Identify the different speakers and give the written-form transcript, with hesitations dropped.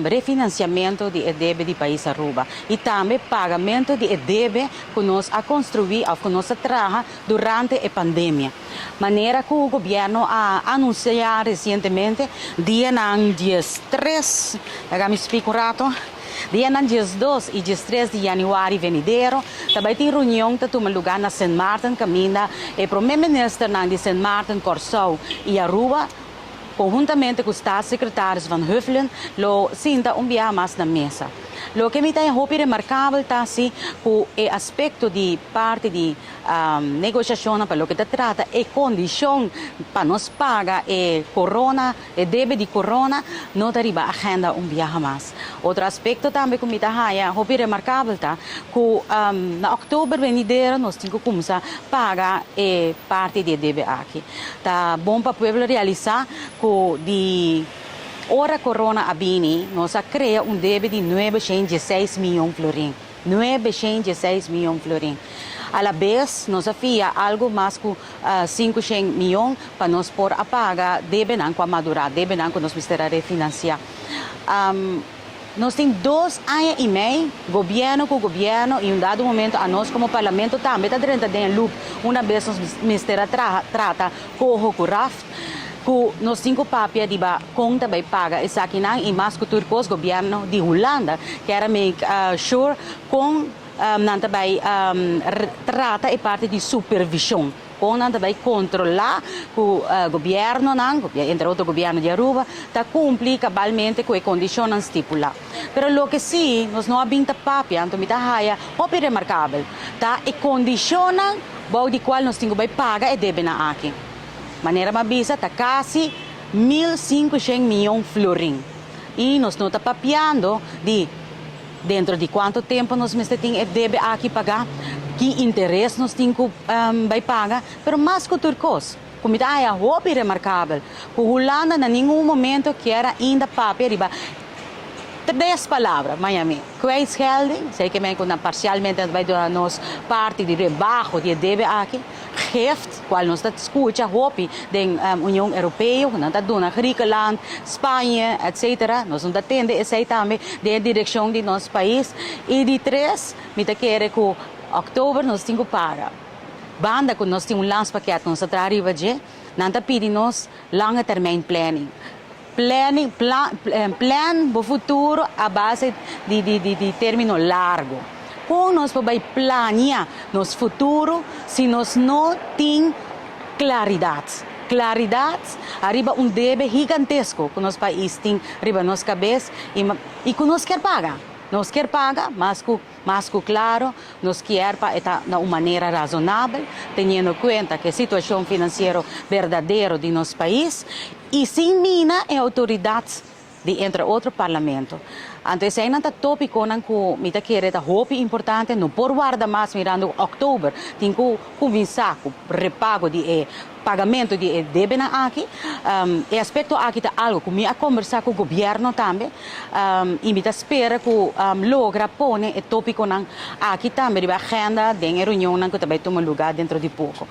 Speaker 1: refinanciamento de EDB do país Aruba e também pagamento de EDB que nós a construir, que nós a trabalhar durante a pandemia. Maneira que o governo a anunciar recentemente, dia 3, me explico um rato, dia 2 e 3 de januário venidero, também tem reunião que toma lugar na St. Martin, caminha o primeiro-ministro de St. Martin, Corsou e Aruba, conjuntamente com os staatssecretários Van Huffelen, lo sinta viaje mais na mesa. Lo que me tem remarcável está assim, o aspecto de parte de negociação para o que se trata é condição para nos pagar corona, débito de corona, não arriba a agenda viaje mais. Outro aspecto também que me está remarcável está que na outubro venidero nós temos que começar a pagar parte de débito aqui. Tá bom para o povo realizar que de ora corona abini, nós cria débito de 916 milhões de florins. 916 milhões de florins. A la vez, nós fia algo mais que 500 milhões para nós pôr a pagar débito com a madurar, débito que nós precisamos refinanciar. Nós temos 2 anos e meio, governo com governo, e dado momento a nós como parlamento também está dentro de loop, uma vez nós precisamos trata com o RAF, que nós temos papel de conta vai pagar essa aqui e mais que o governo de Holanda que era make sure com nanta vai trata e parte de supervisão com nanta vai controlar que o governo entre outro governo de Aruba está cumprir cabalmente com as condições estipuladas. Pero lo que sim nós não abinta papel então me tá é remarcável tá e condiciona de qual nós temos vai pagar e deve na aqui. Maneira mabisa está quase 1.500 milhões de florins. E nós não estamos papiando de dentro de quanto tempo nós deve aqui pagar, que interesse nós temos que vai pagar, mas mais que o turcos. Como está é hobby remarcável. A Holanda, em nenhum momento, quer ainda papel. 3 palavras, Miami. Kwijtschelding, sei que parcialmente vai dar nos parte de rebaixo de deve aqui. Heft, qual nós escuta, hopi da União Europeia, nós está dando Griekenland, Espanha, etc. Nós não atende essa também da direção de nosso país. E de 3, me quer que outubro nós temos que pagar. Banda que nós temos paquete, nós arriba de, nós pedimos longa termine planning. Plan para o futuro a base de término largo. Como nós vamos planear nosso futuro se nós não temos claridade? Claridade, arriba débito gigantesco que nosso país tem arriba nossa cabeça e que nós quer pagar. Nós quer pagar, mas que claro, nós quer pagar de uma maneira razonável, tendo em conta que a situação financeira verdadeira de nosso país e sem mina é autoridade de entre outro parlamento. Então, esse é um tópico que me quer importante, não por guarda mais mirando outubro, tem que convencer que o repago de pagamento de débito aqui, e aspecto aqui é algo que me a conversar com o governo também, e me espera que logra pôr o tópico aqui também, de agenda, de reunião que também toma lugar dentro de pouco.